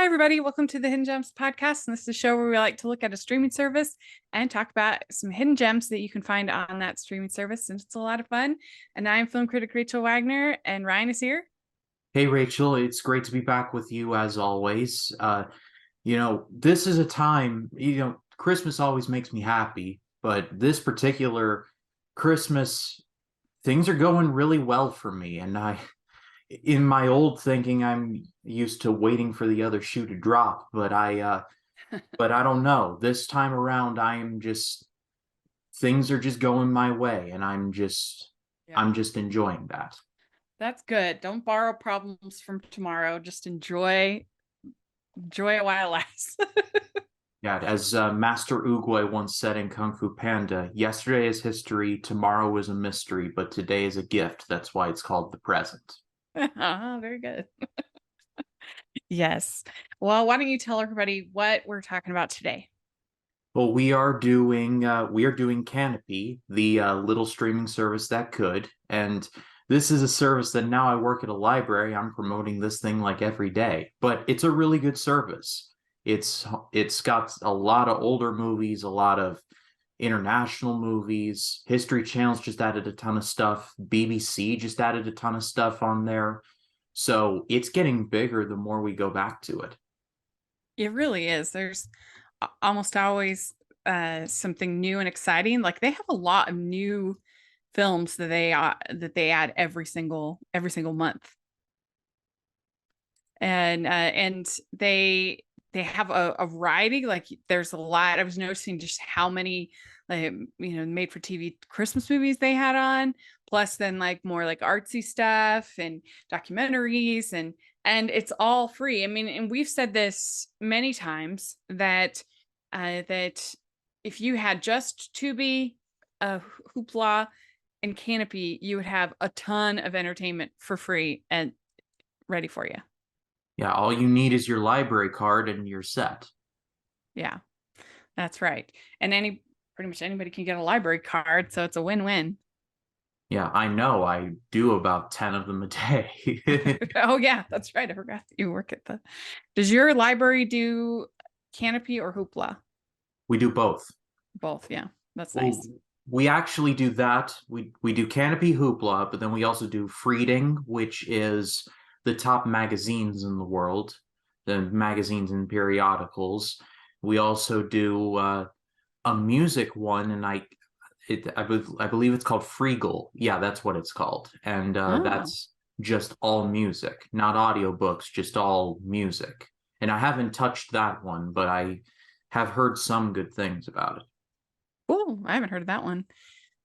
everybody. Welcome to the Hidden Gems podcast. And this is a show where we like to look at a streaming service and talk about some hidden gems that you can find on that streaming service. And it's a lot of fun. And I'm film critic Rachel Wagner, and Ryan is here. Hey Rachel, it's great to be back with you as always. This is a time, Christmas always makes me happy, but this particular Christmas, things are going really well for me. In my old thinking, I'm used to waiting for the other shoe to drop, but I don't know. This time around, things are just going my way, and I'm just enjoying that. That's good. Don't borrow problems from tomorrow. Just enjoy it while it lasts. Yeah, as Master Oogway once said in Kung Fu Panda, yesterday is history, tomorrow is a mystery, but today is a gift. That's why it's called the present. Very good. Yes. Well, why don't you tell everybody what we're talking about today? Well, we are doing Kanopy, the little streaming service that could, and this is a service that now I work at a library. I'm promoting this thing like every day, but it's a really good service. It's got a lot of older movies, a lot of international movies. History Channel's just added a ton of stuff. BBC just added a ton of stuff on there. So it's getting bigger the more we go back to it. It really is. There's almost always something new and exciting. Like they have a lot of new films that they add every single month, and they have a variety. Like there's a lot. I was noticing just how many like made for TV Christmas movies they had on, plus then like more like artsy stuff and documentaries, and it's all free. I mean, and we've said this many times that that if you had just Tubi, Hoopla, and Kanopy, you would have a ton of entertainment for free and ready for you. Yeah, all you need is your library card and you're set. Yeah, that's right. And pretty much anybody can get a library card, so it's a win-win. Yeah, I know. I do about 10 of them a day. Oh yeah, that's right. I forgot that you work at the. Does your library do Kanopy or Hoopla? We do both. Both, yeah. That's Well, nice. we actually do that. We do Canopy Hoopla, but then we also do Freeding, which is the top magazines in the world, the magazines and periodicals. We also do a music one, and I believe it's called Freegal. Yeah, that's what it's called, and Oh, that's just all music, not audiobooks, just all music. And I haven't touched that one, but I have heard some good things about it. cool. I haven't heard of that one.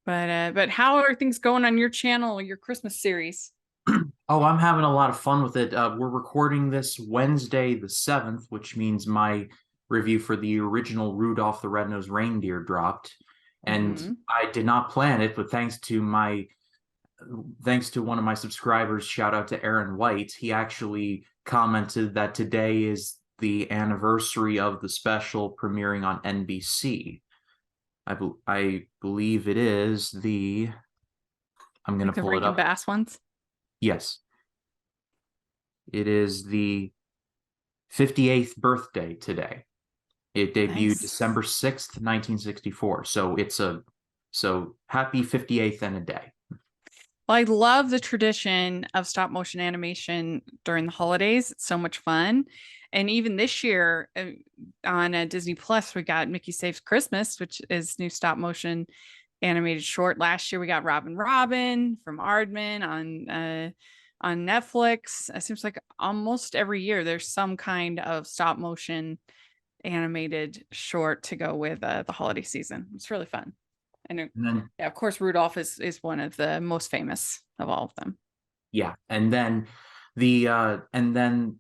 But how are things going on your channel, your Christmas series? Oh, I'm having a lot of fun with it. We're recording this Wednesday, the 7th, which means my review for the original Rudolph the Red-Nosed Reindeer dropped. And Mm-hmm. I did not plan it, but thanks to one of my subscribers, shout out to Aaron White, he actually commented that today is the anniversary of the special premiering on NBC. I believe it is I'm going Like to the pull it Rankin up. Bass ones. Yes, it is the 58th birthday today. It debuted Nice. December 6th, 1964. So happy 58th and a day. Well, I love the tradition of stop motion animation during the holidays. It's so much fun. And even this year on Disney Plus, we got Mickey Saves Christmas, which is new stop motion animated short. Last year, we got Robin Robin from Aardman on Netflix. It seems like almost every year there's some kind of stop motion animated short to go with the holiday season. It's really fun. And And then yeah, of course, Rudolph is one of the most famous of all of them. yeah, and then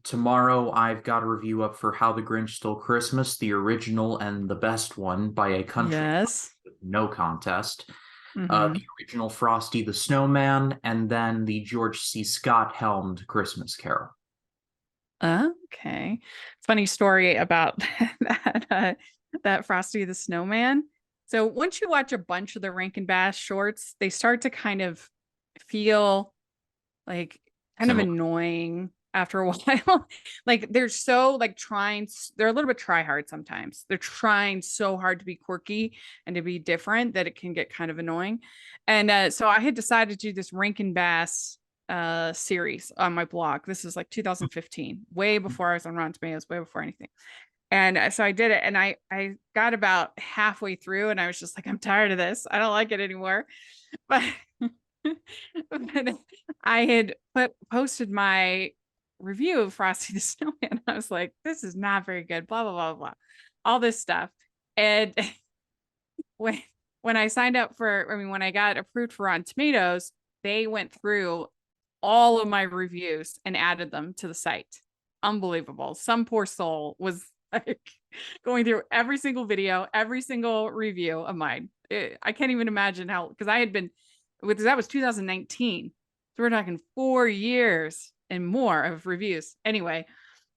tomorrow I've got a review up for How the Grinch Stole Christmas, the original and the best one by a country Yes. with no contest. The Mm-hmm. original Frosty the Snowman, and then the George C. Scott helmed Christmas Carol. Okay. Funny story about that Frosty the Snowman. So once you watch a bunch of the Rankin Bass shorts, they start to kind of feel like kind of Similar. annoying. after a while. Like they're so like they're a little bit try hard sometimes. They're trying so hard to be quirky and to be different that it can get kind of annoying. And so I had decided to do this Rankin Bass series on my blog. This is like 2015, way before I was on Rotten Tomatoes, way before anything. And so I did it, and I got about halfway through, and I was just like, I'm tired of this. I don't like it anymore. But, but I had posted my review of Frosty the Snowman. I was like, this is not very good. Blah blah blah blah, all this stuff. And when when I signed up for, I mean, when I got approved for Rotten Tomatoes, they went through all of my reviews and added them to the site. Unbelievable. Some poor soul was like going through every single video, every single review of mine. I can't even imagine how, because I had been with that was 2019. So we're talking 4 years and more of reviews. Anyway,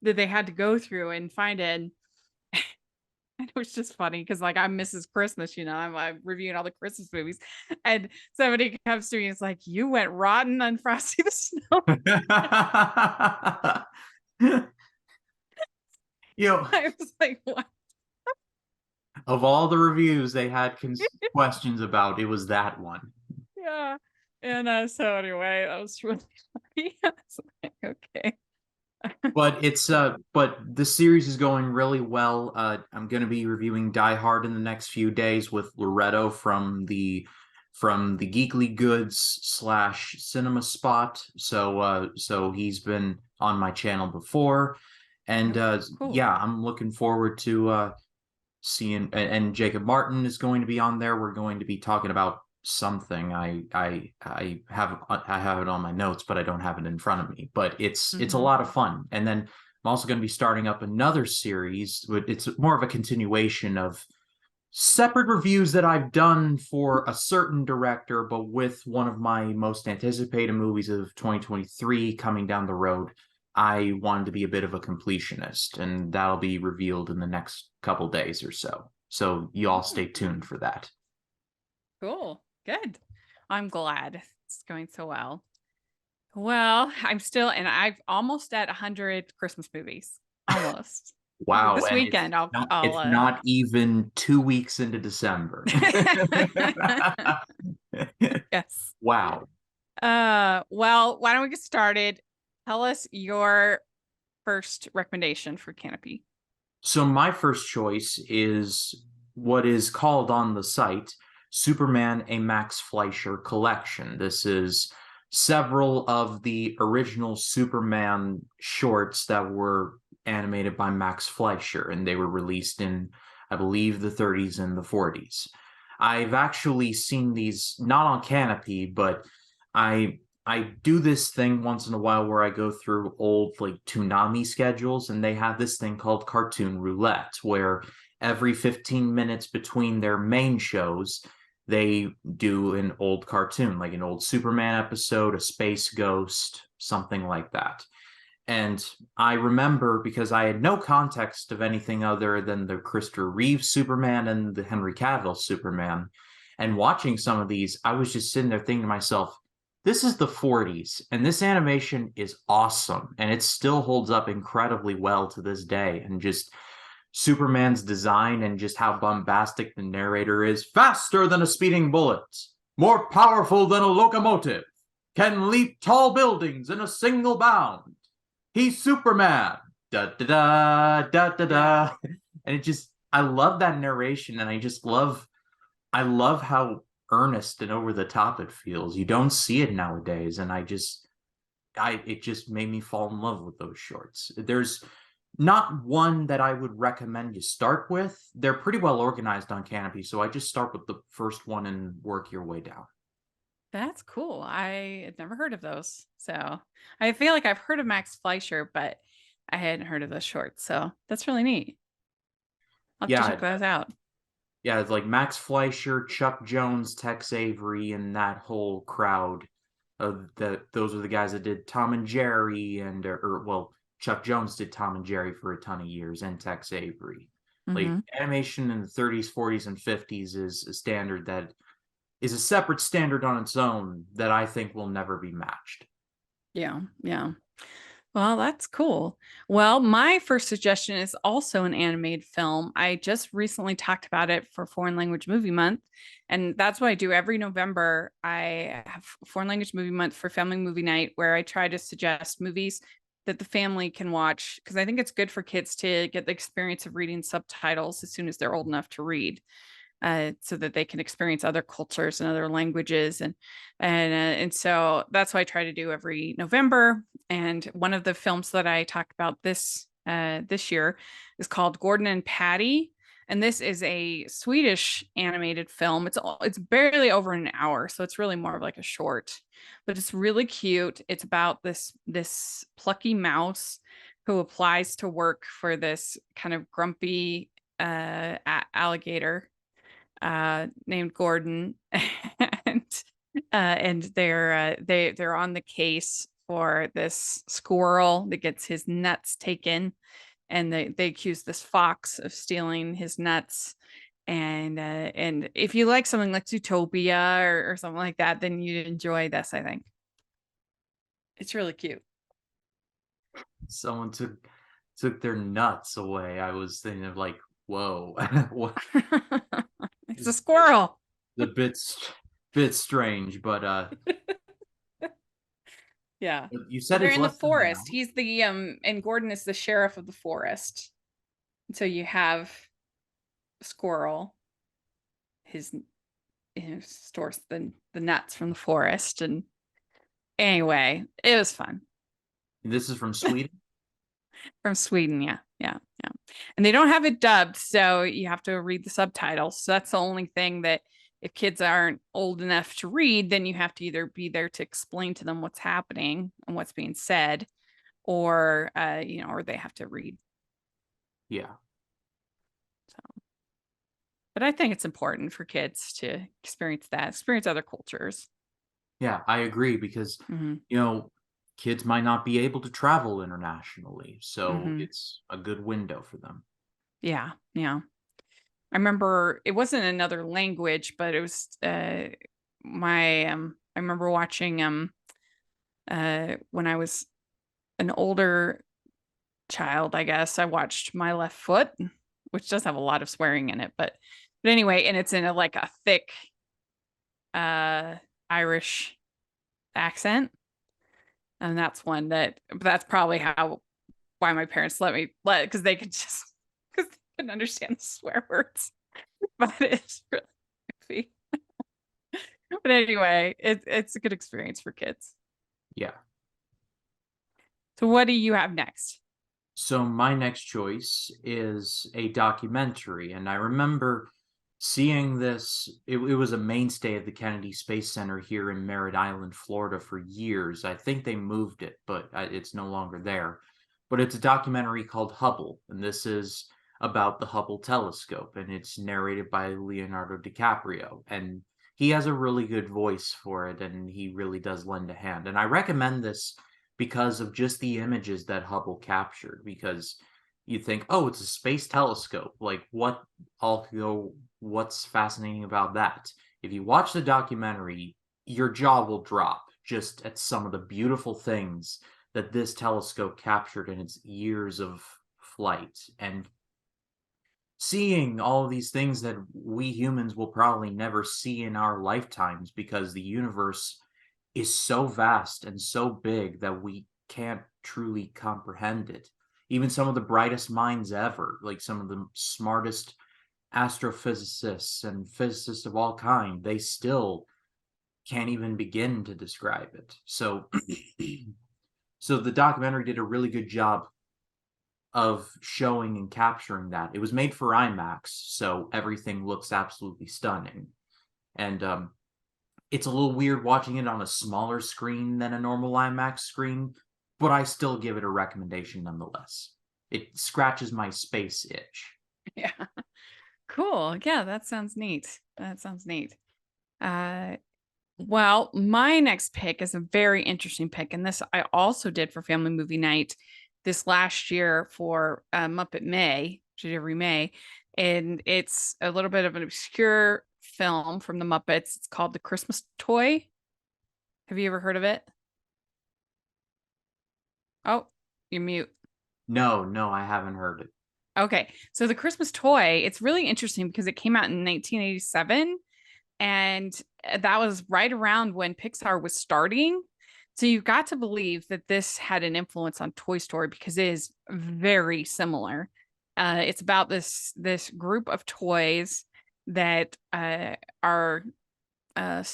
that they had to go through and find it. And it was just funny because like I'm Mrs. Christmas, I'm reviewing all the Christmas movies, and somebody comes to me and it's like, you went rotten on Frosty the Snow. You know, I was like, what? of all the reviews they had questions about, it was that one. Yeah. And so anyway, that was really funny. I was like, okay. But the series is going really well. I'm going to be reviewing Die Hard in the next few days with Loretto from the Geekly Goods / Cinema Spot. So he's been on my channel before, and Cool. yeah, I'm looking forward to seeing. And Jacob Martin is going to be on there. We're going to be talking about something. I have it on my notes, but I don't have it in front of me. But it's a lot of fun. And then I'm also going to be starting up another series. It's more of a continuation of separate reviews that I've done for a certain director, but with one of my most anticipated movies of 2023 coming down the road. I wanted to be a bit of a completionist, and that'll be revealed in the next couple days or so. So you all stay tuned for that. Cool. Good. I'm glad it's going so well. Well, I'm still, and I've almost at 100 Christmas movies. Almost. Wow, This and weekend, it's not even 2 weeks into December. Yes. Wow. Well, why don't we get started? Tell us your first recommendation for Kanopy. So my first choice is what is called on the site Superman, a Max Fleischer collection. This is several of the original Superman shorts that were animated by Max Fleischer, and they were released in, I believe, the 30s and the 40s. I've actually seen these not on Kanopy, but I do this thing once in a while where I go through old like Toonami schedules, and they have this thing called Cartoon Roulette, where every 15 minutes between their main shows, they do an old cartoon, like an old Superman episode, a Space Ghost, something like that. And I remember, because I had no context of anything other than the Christopher Reeve Superman and the Henry Cavill Superman, and watching some of these, I was just sitting there thinking to myself, this is the 40s, and this animation is awesome, and it still holds up incredibly well to this day. And just Superman's design and just how bombastic the narrator is. Faster than a speeding bullet, more powerful than a locomotive, can leap tall buildings in a single bound. He's Superman. Da da da da da da. And I love that narration, and I love how earnest and over the top it feels. You don't see it nowadays, and it just made me fall in love with those shorts. There's not one that I would recommend you start with. They're pretty well organized on Kanopy, so I just start with the first one and work your way down. That's cool. I had never heard of those. So I feel like I've heard of Max Fleischer, but I hadn't heard of those shorts. So that's really neat. I'll have to check those out. Yeah, it's like Max Fleischer, Chuck Jones, Tex Avery, and that whole crowd. Those are the guys that did Tom and Jerry, and Chuck Jones did Tom and Jerry for a ton of years, and Tex Avery. Like animation in the 30s, 40s, and 50s is a standard that is a separate standard on its own that I think will never be matched. Yeah, yeah. Well, that's cool. Well, my first suggestion is also an animated film. I just recently talked about it for Foreign Language Movie Month, and that's what I do every November. I have Foreign Language Movie Month for Family Movie Night, where I try to suggest movies that the family can watch because I think it's good for kids to get the experience of reading subtitles as soon as they're old enough to read, so that they can experience other cultures and other languages, and so that's what I try to do every November. And one of the films that I talked about this year is called Gordon and Patty, and this is a Swedish animated film. It's barely over an hour, so it's really more of like a short, but it's really cute. It's about this plucky mouse who applies to work for this kind of grumpy alligator named Gordon, and they're on the case for this squirrel that gets his nuts taken, and they accuse this fox of stealing his nuts. And if you like something like Zootopia or something like that, then you'd enjoy this. I think it's really cute. Someone took their nuts away. I was thinking of like, whoa, what It's a is squirrel. a bit strange, but Yeah. you Well, said they're it's in the less than an forest. hour. He's the and Gordon is the sheriff of the forest. So you have squirrel, his stores the nuts from the forest. And anyway, it was fun. This is from Sweden. From Sweden. Yeah, yeah, yeah. And they don't have it dubbed, so you have to read the subtitles. So that's the only thing that, if kids aren't old enough to read, then you have to either be there to explain to them what's happening and what's being said, or or they have to read. Yeah, So, but I think it's important for kids to experience other cultures. yeah, I agree because Hmm. you know kids might not be able to travel internationally, so Hmm. it's a good window for them. Yeah, yeah. I remember it wasn't another language, but it was my I remember watching when I was an older child, I guess. I watched My Left Foot, which does have a lot of swearing in it, but anyway, and it's in like a thick uh Irish accent. And that's one that's probably how why my parents let because they could just because they couldn't understand the swear words. But it's really goofy. But anyway, it's a good experience for kids. Yeah. So what do you have next? So my next choice is a documentary, and I remember seeing this. It was a mainstay of the Kennedy Space Center here in Merritt Island, Florida, for years. I think they moved it, but it's no longer there. But it's a documentary called Hubble, and this is about the Hubble telescope, and it's narrated by Leonardo DiCaprio, and he has a really good voice for it, and he really does lend a hand. And I recommend this because of just the images that Hubble captured. Because you think, oh, it's a space telescope. Like, what's fascinating about that? If you watch the documentary, your jaw will drop just at some of the beautiful things that this telescope captured in its years of flight. And seeing all of these things that we humans will probably never see in our lifetimes because the universe is so vast and so big that we can't truly comprehend it. Even some of the brightest minds ever, like some of the smartest astrophysicists and physicists of all kind, they still can't even begin to describe it. So so the documentary did a really good job of showing and capturing that. It was made for IMAX, so everything looks absolutely stunning. And it's a little weird watching it on a smaller screen than a normal IMAX screen, but I still give it a recommendation nonetheless. It scratches my space itch. Yeah. Cool. Yeah, that sounds neat. That sounds neat. Uh well, my next pick is a very interesting pick, and this I also did for Family Movie Night this last year for Muppet May, which is every May, and it's a little bit of an obscure film from the Muppets. It's called The Christmas Toy. Have you ever heard of it? Oh, You mute. No, no, I haven't heard it. Okay. So the Christmas toy, it's really interesting because it came out in 1987 and that was right around when Pixar was starting. So you got to believe that this had an influence on Toy Story because it is very similar. It's about this group of toys that are uh,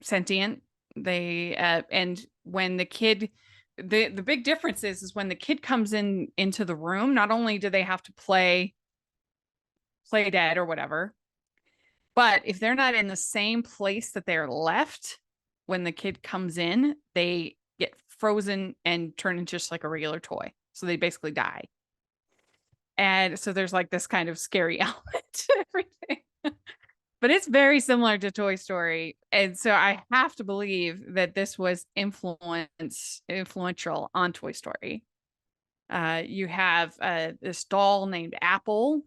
sentient. They and when the kid, the big difference is when the kid comes into the room, not only do they have to play dead or whatever, but if they're not in the same place that they're left when the kid comes in, they get frozen and turn into just like a regular toy. So they basically die. And so there's like this kind of scary element to everything. But it's very similar to Toy Story. And so I have to believe that this was influential on Toy Story. You have this doll named Apple,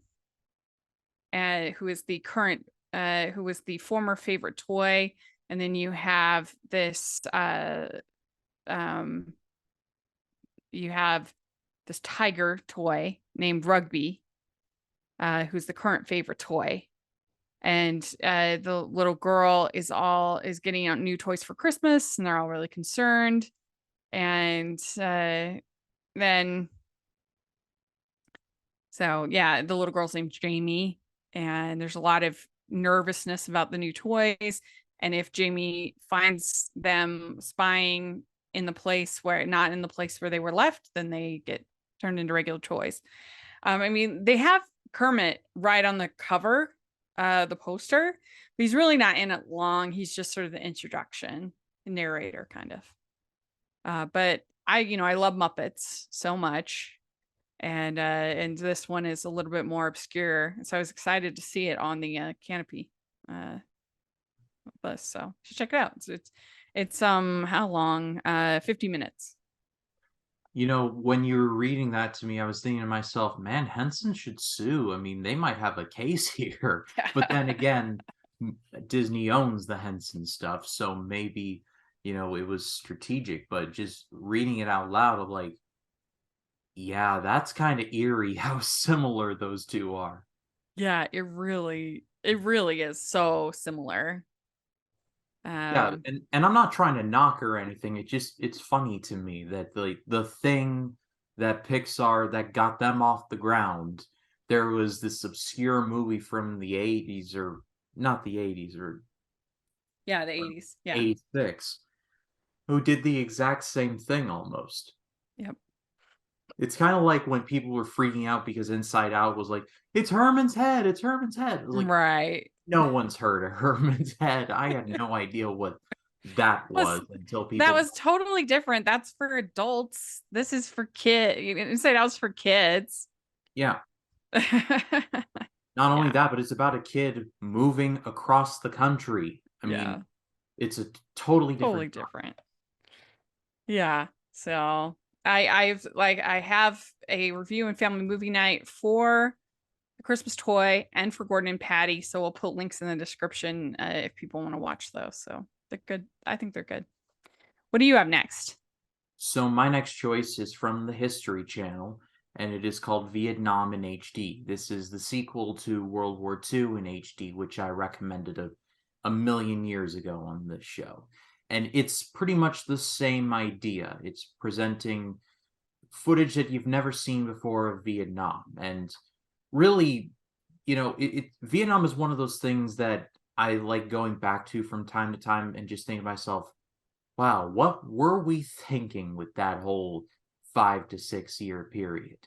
who is the current, who was the former favorite toy. And then you have um, you have this tiger toy named Rugby, who's the current favorite toy. And the little girl is getting out new toys for Christmas, and they're all really concerned. And then so yeah, the little girl's named Jamie, and there's a lot of nervousness about the new toys. And if Jamie finds them spying in the place where not in the place where they were left, then they get turned into regular toys. I mean, they have Kermit right on the cover, the poster, but he's really not in it long. He's just sort of the introduction, the narrator kind of. But I love Muppets so much, and this one is a little bit more obscure, so I was excited to see it on the Kanopy bus. So you should check it out. It's how long? 50 minutes. You know, when you were reading that to me, I was thinking to myself, man, Henson should sue. I mean, they might have a case here. But then again, Disney owns the Henson stuff, so maybe, it was strategic. But just reading it out loud, I'm like, yeah, that's kind of eerie how similar those two are. Yeah, it really is so similar. Yeah, Um, and I'm not trying to knock or anything. It's funny to me that the thing that Pixar that got them off the ground, there was this obscure movie from the 80s or not the 80s yeah, the or 80s. Yeah. 86 who did the exact same thing almost. Yep. It's kind of like when people were freaking out because Inside Out was like, it's Herman's head, it's Herman's head. It was like, Right. no one's heard of Herman's head. I had no idea what that Was was until that people. was totally different. That's for adults. This is for kids. Inside Out's for kids. Yeah, Yeah. not only that, but it's about a kid moving across the country. I Yeah. mean, it's a totally Totally different. different. Yeah. So I have a review and family movie night for the Christmas toy and for Gordon and Patty. So we'll put links in the description if people want to watch those. So they're good. I think they're good. What do you have next? So my next choice is from the History Channel, and it is called Vietnam in HD. This is the sequel to World War II in HD, which I recommended a million years ago on this show. And it's pretty much the same idea. It's presenting footage that you've never seen before of Vietnam. And really, Vietnam is one of those things that I like going back to from time to time and just think to myself, wow, what were we thinking with that whole 5 to 6 year period?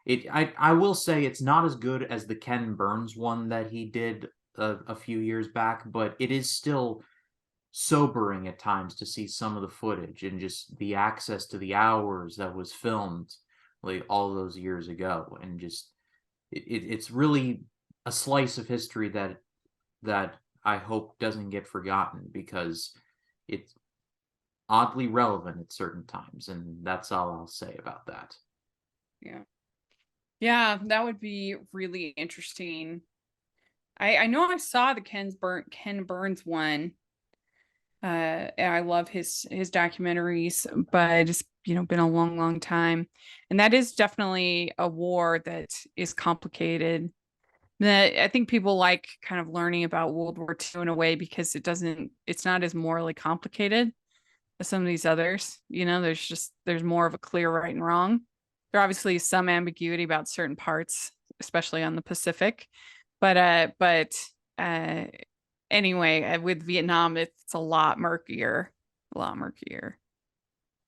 I will say it's not as good as the Ken Burns one that he did a few years back, but it is still sobering at times to see some of the footage and just the access to the hours that was filmed like all those years ago, and just it's really a slice of history that I hope doesn't get forgotten because it's oddly relevant at certain times, and that's all I'll say about that. Yeah. Yeah, that would be really interesting. I know I saw the Ken Burns one. And I love his documentaries, but it's been a long, long time, and that is definitely a war that is complicated. That I think people like kind of learning about World War II in a way because it's not as morally complicated as some of these others. There's more of a clear right and wrong. There obviously is some ambiguity about certain parts, especially on the Pacific, but anyway, with Vietnam, it's a lot murkier.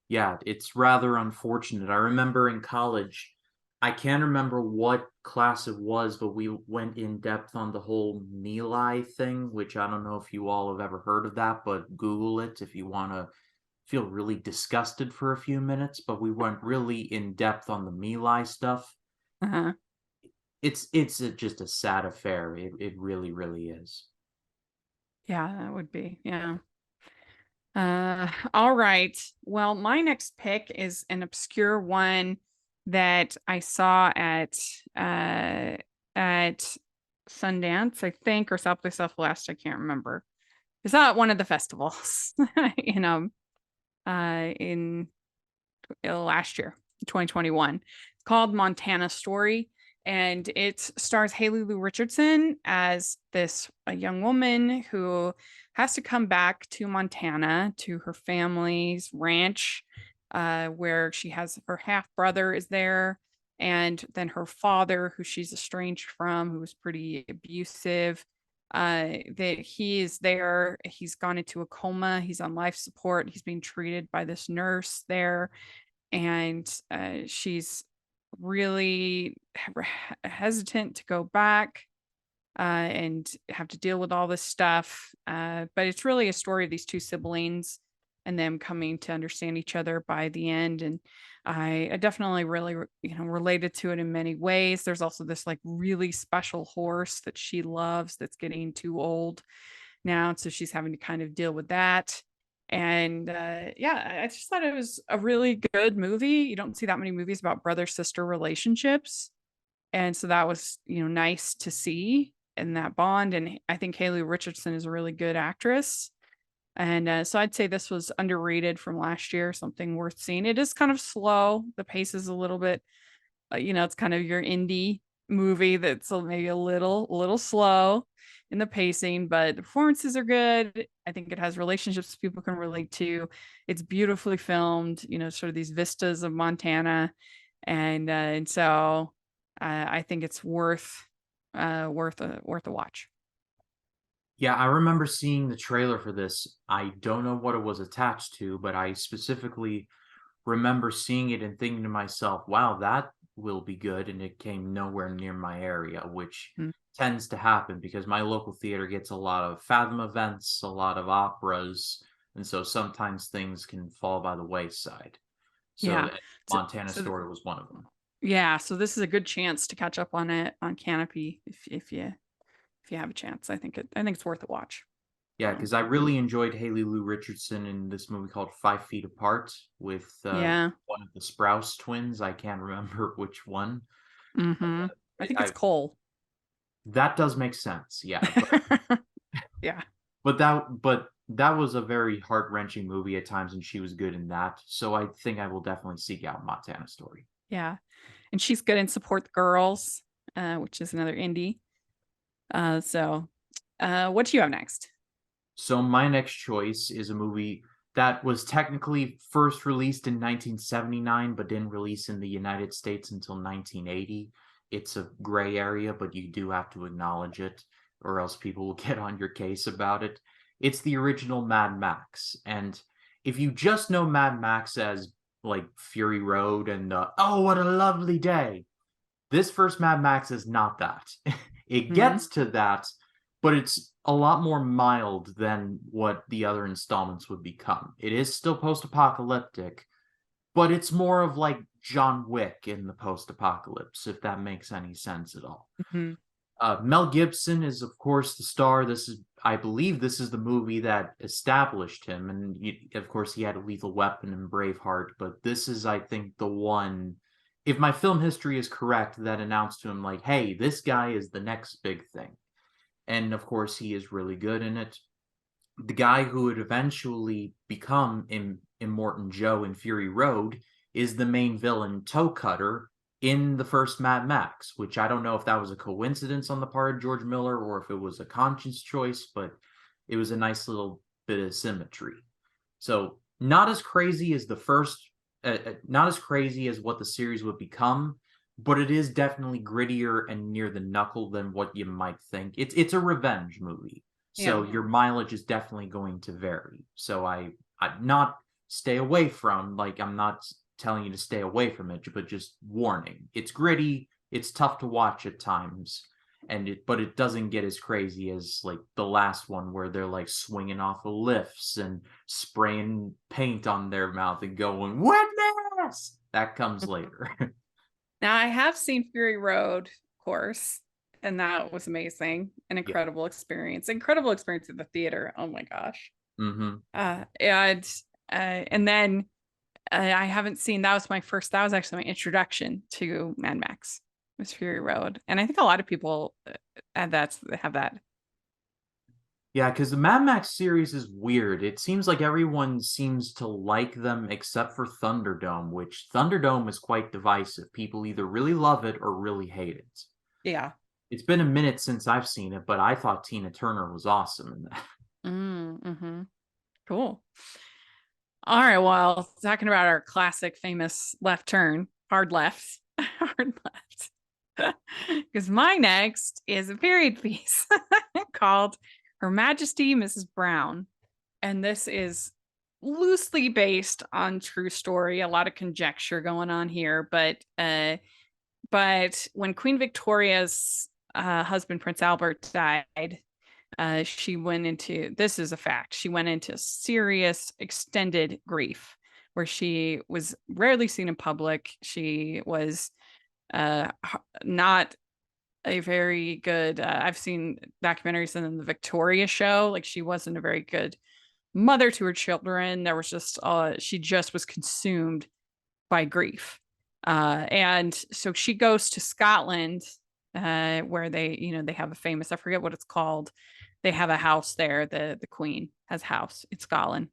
Yeah, it's rather unfortunate. I remember in college, I can't remember what class it was, but we went in depth on the whole My Lai thing, which I don't know if you all have ever heard of that, but Google it if you want to feel really disgusted for a few minutes. But we went really in depth on the My Lai stuff. Uh-huh. Just a sad affair. It really, really is. Yeah, that would be. Yeah. All right. Well, my next pick is an obscure one that I saw uh at Sundance, I think, or South by Southwest. I can't remember. It's not one of the festivals, in last year, 2021. It's called Montana Story, and it stars Haley Lou Richardson as this a young woman who has to come back to Montana to her family's ranch, where she has her half brother is there, and then her father, who she's estranged from, who was pretty abusive. That he is there. He's gone into a coma. He's on life support. He's being treated by this nurse there, and she's really hesitant to go back and have to deal with all this stuff. But it's really a story of these two siblings and them coming to understand each other by the end. And I definitely really, related to it in many ways. There's also this like really special horse that she loves that's getting too old now, so she's having to kind of deal with that. And yeah, I just thought it was a really good movie. You don't see that many movies about brother sister relationships, and so that was nice to see in that bond. And I think Haley Richardson is a really good actress, and so I'd say this was underrated from last year, something worth seeing. It is kind of slow, the pace is a little bit, it's kind of your indie movie that's maybe a little slow in the pacing, but the performances are good. I think it has relationships people can relate to. It's beautifully filmed, sort of these vistas of Montana, and so I think it's worth a watch. Yeah, I remember seeing the trailer for this. I don't know what it was attached to, but I specifically remember seeing it and thinking to myself, wow, that will be good. And it came nowhere near my area, which Mm. tends to happen because my local theater gets a lot of Fathom events, a lot of operas. And so sometimes things can fall by the wayside. So Yeah. that So, Montana so Story was one of them. yeah, so this is a good chance to catch up on it on Canopy if you have a chance. I think it's worth a watch. Yeah, So because I really enjoyed Haley Lou Richardson in this movie called 5 Feet Apart with yeah. one of the Sprouse twins. I can't remember which one. Mm-hmm. I think it's I Cole. That does make sense. Yeah, Yeah. but that was a very heart-wrenching movie at times, and she was good in that. So I think I will definitely seek out Montana Story. Yeah. And she's good in Support the Girls, which is another indie. So what do you have next? So my next choice is a movie that was technically first released in 1979, but didn't release in the United States until 1980. It's a gray area, but you do have to acknowledge it, or else people will get on your case about it. It's the original Mad Max. And if you just know Mad Max as like Fury Road and oh, what a lovely day, this first Mad Max is not that. It Hmm. gets to that, but it's a lot more mild than what the other installments would become. It is still post-apocalyptic, but it's more of like John Wick in the post-apocalypse, if that makes any sense at all. Hmm. Mel Gibson is, of course, the star. I believe, this is the movie that established him, and of course, he had Lethal Weapon and Braveheart. But this is, I think, the one, if my film history is correct, that announced to him like, "Hey, this guy is the next big thing." And of course, he is really good in it. the guy who would eventually become Immortan Joe in Fury Road is the main villain, Toe Cutter, in the first Mad Max, which I don't know if that was a coincidence on the part of George Miller or if it was a conscious choice, but it was a nice little bit of symmetry. So not as crazy as the first, not as crazy as what the series would become, but it is definitely grittier and near the knuckle than what you might think. It's a revenge movie, so Yeah. your mileage is definitely going to vary. So I not stay away from, like, I'm not telling you to stay away from it, but just warning. It's gritty, it's tough to watch at times, but it doesn't get as crazy as like the last one where they're like swinging off of lifts and spraying paint on their mouth and going witness. That comes later. Now I have seen Fury Road, of course, and that was amazing. An Yeah. incredible experience. Incredible experience at the theater. Oh my gosh. Mm-hmm. And then I haven't seen, that was actually my introduction to Mad Max, was Fury Road. And I think a lot of people have that. Yeah, because the Mad Max series is weird. It seems like everyone seems to like them except for Thunderdome, which Thunderdome is quite divisive. People either really love it or really hate it. Yeah. It's been a minute since I've seen it, but I thought Tina Turner was awesome in that. Mm-hmm. Cool. All right. Well, talking about our classic famous left turn, hard left, hard left. Because my next is a period piece called Her Majesty Mrs. Brown. And this is loosely based on true story, a lot of conjecture going on here, but when Queen Victoria's husband Prince Albert died, she went into, this is a fact, she went into serious extended grief where she was rarely seen in public. She was uh, not a very good, I've seen documentaries in the Victoria show, like she wasn't a very good mother to her children. There was just, she just was consumed by grief. And so she goes to Scotland, where they have a famous, I forget what it's called. They have a house there. The Queen has a house in Scotland.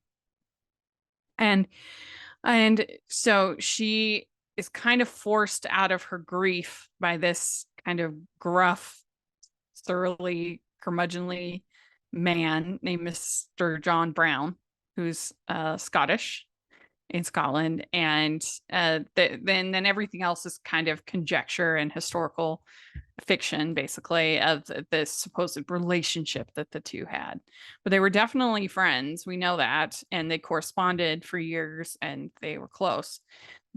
And so she is kind of forced out of her grief by this kind of gruff, surly, curmudgeonly man named Mr. John Brown, who's Scottish in Scotland, and then everything else is kind of conjecture and historical fiction, basically, of this supposed relationship that the two had. But they were definitely friends. We know that, and they corresponded for years, and they were close.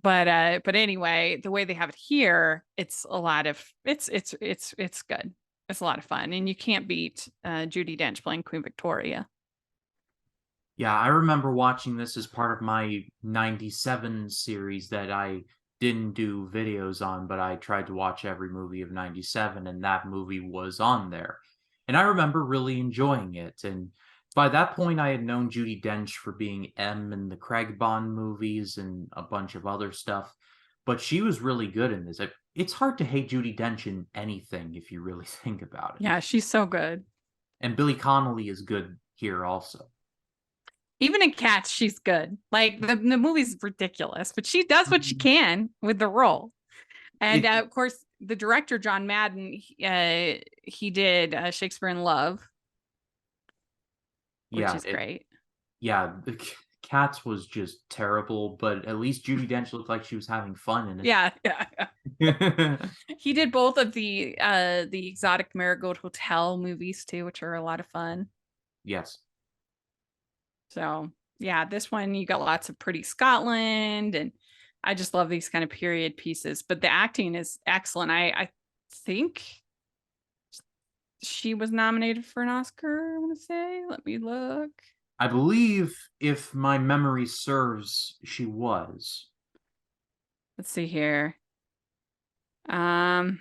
But anyway, the way they have it here, it's a lot of it's good. It's a lot of fun, and you can't beat Judi Dench playing Queen Victoria. Yeah, I remember watching this as part of my 97 series that I didn't do videos on, but I tried to watch every movie of 97, and that movie was on there. And I remember really enjoying it. And by that point, I had known Judi Dench for being M in the Craig Bond movies and a bunch of other stuff, but she was really good in this. It's hard to hate Judi Dench in anything if you really think about it. Yeah, she's so good. And Billy Connolly is good here also. Even in Cats, she's good. Like the movie's ridiculous, but she does what she Mhm. can with the role. And It of course, the director John Madden, he did Shakespeare in Love, which yeah, is great. yeah, the Cats was just terrible, but at least Judi Dench looked like she was having fun in Yeah, yeah, yeah. it. He did both of the Exotic Marigold Hotel movies too, which are a lot of fun. Yes. So yeah, this one you got lots of pretty Scotland, and I just love these kind of period pieces. But the acting is excellent. I think she was nominated for an Oscar, I want to say. Let me look. I believe, if my memory serves, she was. Let's see here. Um,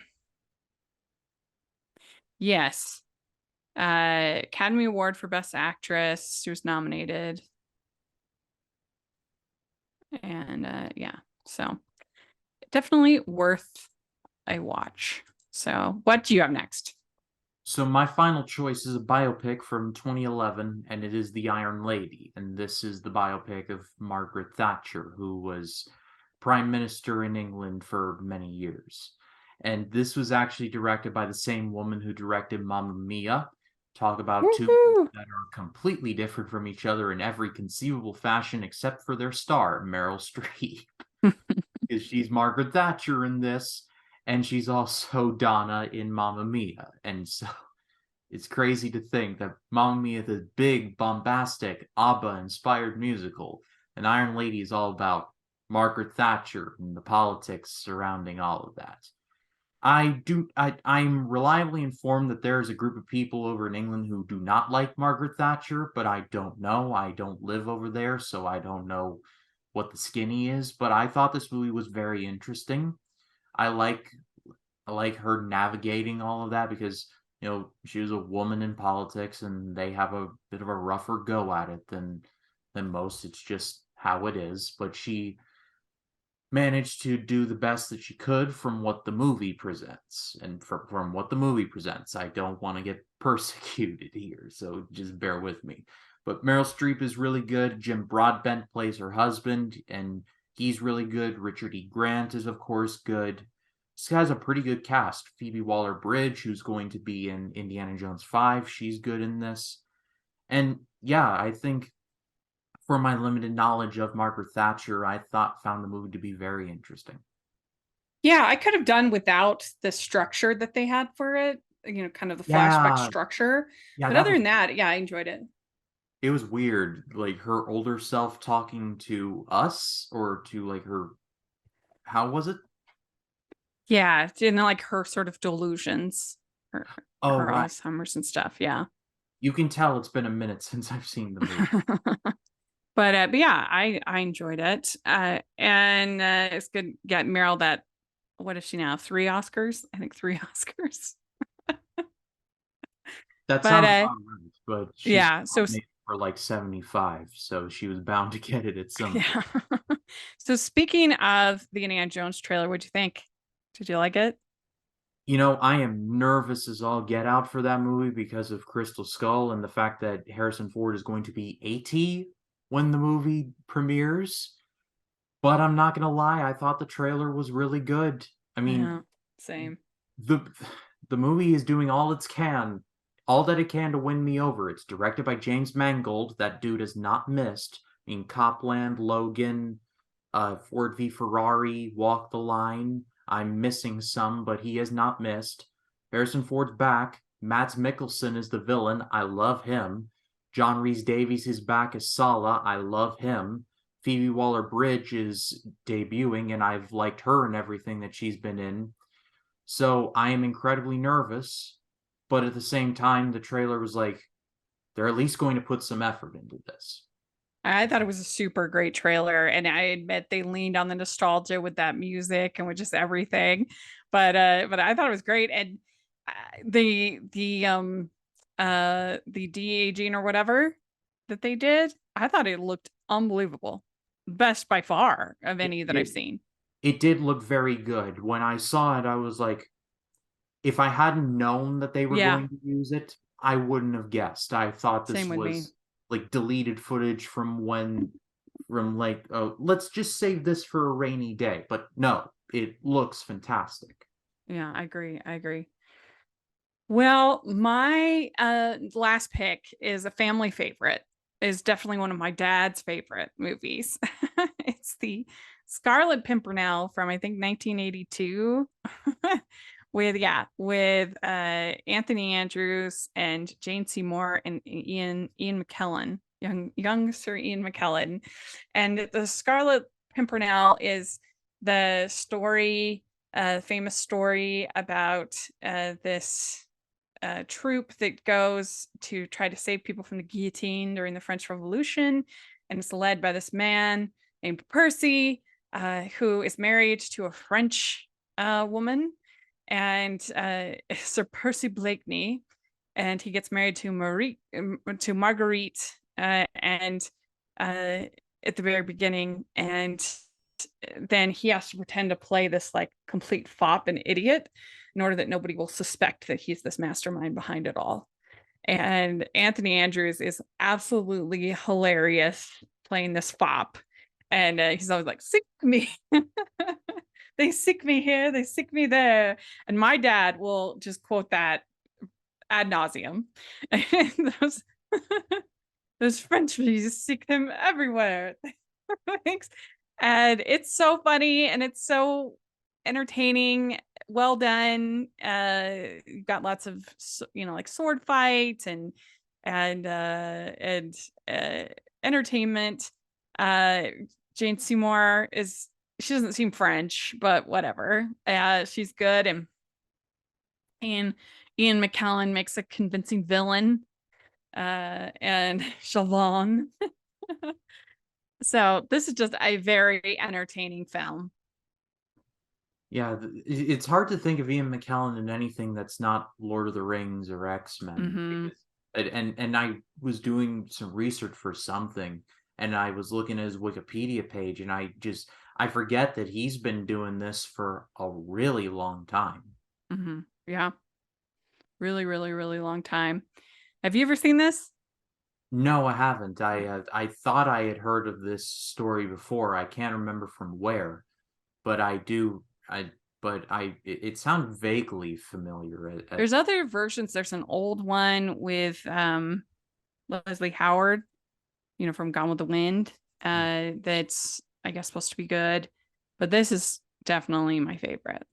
yes. Academy Award for Best Actress. She was nominated. And yeah. So definitely worth a watch. So what do you have next? So my final choice is a biopic from 2011, and it is The Iron Lady. And this is the biopic of Margaret Thatcher, who was Prime Minister in England for many years. And this was actually directed by the same woman who directed Mamma Mia. Talk about two Woohoo! that are completely different from each other in every conceivable fashion except for their star, Meryl Streep. Because she's Margaret Thatcher in this, and she's also Donna in Mamma Mia. And so it's crazy to think that Mamma Mia is a big, bombastic, ABBA-inspired musical, and Iron Lady is all about Margaret Thatcher and the politics surrounding all of that. I'm reliably informed that there is a group of people over in England who do not like Margaret Thatcher, but I don't know. I don't live over there, so I don't know what the skinny is. But I thought this movie was very interesting. I like I like her navigating all of that because, she was a woman in politics and they have a bit of a rougher go at it than most. It's just how it is. But she managed to do the best that she could from what the movie presents. And from what the movie presents, I don't want to get persecuted here, so just bear with me. But Meryl Streep is really good. Jim Broadbent plays her husband, and he's really good. Richard E. Grant is, of course, good. This has a pretty good cast. Phoebe Waller-Bridge, who's going to be in Indiana Jones 5, she's good in this. And yeah, I think for my limited knowledge of Margaret Thatcher, I found the movie to be very interesting. Yeah, I could have done without the structure that they had for it, kind of the flashback Yeah, structure. yeah, But that other was than that, yeah, I enjoyed it. it was weird. Like her older self talking to us or to like her how was it? Yeah, and like her sort of delusions, her, Oh, her right. Alzheimer's and stuff. Yeah. You can tell it's been a minute since I've seen the movie. But yeah, I enjoyed it. And it's good. Get Meryl that, what is she now? 3 Oscars? I think 3 Oscars. That But sounds about right, but she's yeah, so nominated for like 75, so she was bound to get it at some point. yeah. So speaking of the Indiana Jones trailer, what'd you think? Did you like it? I am nervous as all get out for that movie because of Crystal Skull and the fact that Harrison Ford is going to be 80 when the movie premieres. But I'm not gonna lie, I thought the trailer was really good. I mean, Yeah, same. the the movie is doing all that it can to win me over. It's directed by James Mangold. That dude has not missed. I mean, Copland, Logan, Ford v Ferrari, Walk the Line. I'm missing some, but he has not missed. Harrison Ford's back. Mads Mikkelsen is the villain. I love him. John Rhys Davies is back as Sala. I love him. Phoebe Waller-Bridge is debuting, and I've liked her and everything that she's been in. So I am incredibly nervous, but at the same time, the trailer was like, they're at least going to put some effort into this. I thought it was a super great trailer, and I admit they leaned on the nostalgia with that music and with just everything. But I thought it was great, and uh, the de-aging or whatever that they did, I thought it looked unbelievable, best by far of It, any that I've it, seen. it did look very good. When I saw it, I was like, if I hadn't known that they were Yeah, going to use it, I wouldn't have guessed. I thought same this with me. was like deleted footage from like, oh, let's just save this for a rainy day. But no, it looks fantastic. Yeah, I agree. I agree. Well, my last pick is a family favorite. Is definitely one of my dad's favorite movies. It's the Scarlet Pimpernel from I think 1982 with Anthony Andrews and Jane Seymour and Ian McKellen, young Sir Ian McKellen. And the Scarlet Pimpernel is the story, famous story about this troop that goes to try to save people from the guillotine during the French Revolution, and it's led by this man named Percy, who is married to a French woman, and Sir Percy Blakeney, and he gets married to Marguerite, and at the very beginning, and then he has to pretend to play this like complete fop and idiot in order that nobody will suspect that he's this mastermind behind it all. And Anthony Andrews is absolutely hilarious playing this fop. And he's always like, sick me. They sick me here, they sick me there. And my dad will just quote that ad nauseum. And those Frenchies seek him everywhere. Thanks. And it's so funny and it's so entertaining, well done. You've got lots of like sword fights and entertainment. Jane Seymour she doesn't seem French, but whatever. She's good, and Ian McKellen makes a convincing villain. And Shalon. So this is just a very entertaining film. Yeah, it's hard to think of Ian McKellen in anything that's not Lord of the Rings or X-Men. Mm-hmm. And I was doing some research for something, and I was looking at his Wikipedia page, and I forget that he's been doing this for a really long time. Mm-hmm. Yeah. Really, really, really long time. Have you ever seen this? No, I haven't. I thought I had heard of this story before. I can't remember from where, but I do. It sounded vaguely familiar. There's other versions. There's an old one with Leslie Howard, from Gone with the Wind. That's, I guess, supposed to be good, but this is definitely my favorite.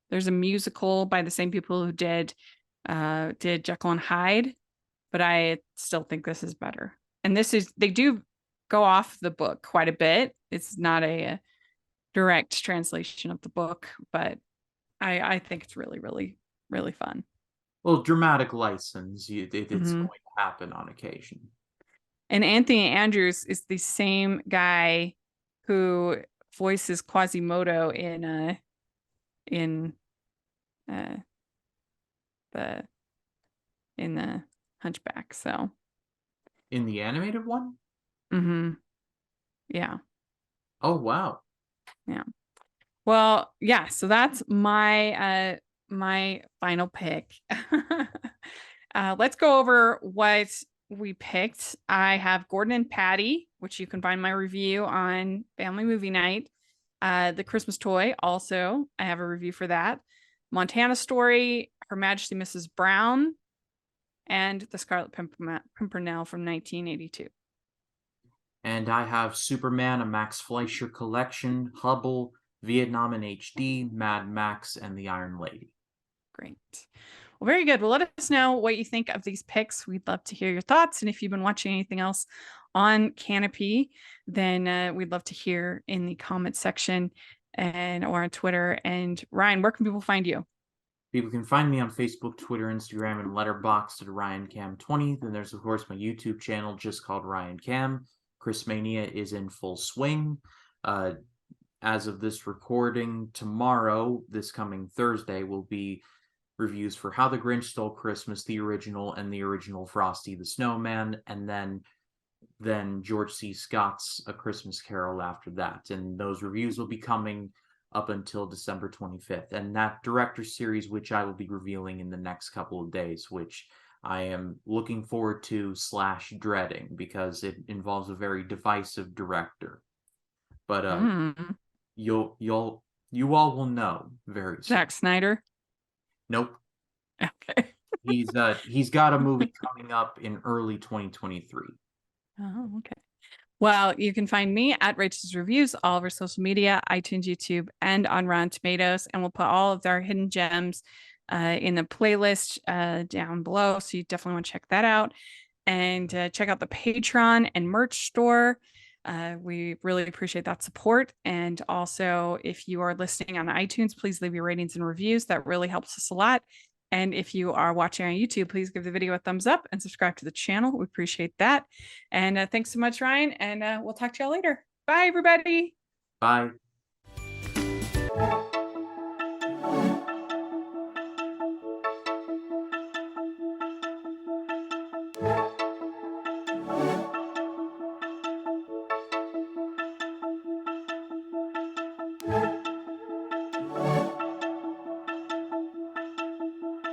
There's a musical by the same people who did Jekyll and Hyde, but I still think this is better. And they do go off the book quite a bit. It's not a direct translation of the book, but I think it's really, really, really fun. Well, dramatic license, it's Mm-hmm. going to happen on occasion. And Anthony Andrews is the same guy who voices Quasimodo in uh the Hunchback. So In the animated one? mm-hmm. Yeah. Oh, wow. Yeah. Well, yeah, so that's my final pick. Let's go over what we picked. I have Gordon and Patty, which you can find my review on Family Movie Night. The Christmas Toy, also, I have a review for that. Montana Story, Her Majesty Mrs. Brown, and The Scarlet Pimpernel from 1982. And I have Superman, a Max Fleischer collection, Hubble, Vietnam in HD, Mad Max, and The Iron Lady. Great. Well, very good. Well, let us know what you think of these picks. We'd love to hear your thoughts. And if you've been watching anything else on Kanopy, then we'd love to hear in the comment section or on Twitter. And Ryan, where can people find you? People can find me on Facebook, Twitter, Instagram, and Letterboxd at RyanCam20. Then there's, of course, my YouTube channel just called Ryan Cam. Christmania is in full swing. As of this recording, tomorrow, this coming Thursday, will be reviews for How the Grinch Stole Christmas, the original, and the original Frosty the Snowman, and then George C. Scott's A Christmas Carol after that. And those reviews will be coming up until December 25th. And that director series, which I will be revealing in the next couple of days, which I am looking forward to / dreading, because it involves a very divisive director. But you all will know very soon. Zack Snyder. Nope. Okay. He's got a movie coming up in early 2023. Oh, okay. Well, you can find me at Rachel's Reviews, all over social media, iTunes, YouTube, and on Rotten Tomatoes. And we'll put all of our hidden gems in the playlist down below. So you definitely want to check that out. And check out the Patreon and merch store. We really appreciate that support. And also, if you are listening on iTunes, please leave your ratings and reviews. That really helps us a lot. And if you are watching on YouTube, please give the video a thumbs up and subscribe to the channel. We appreciate that. And thanks so much, Ryan. And we'll talk to y'all later. Bye, everybody. Bye.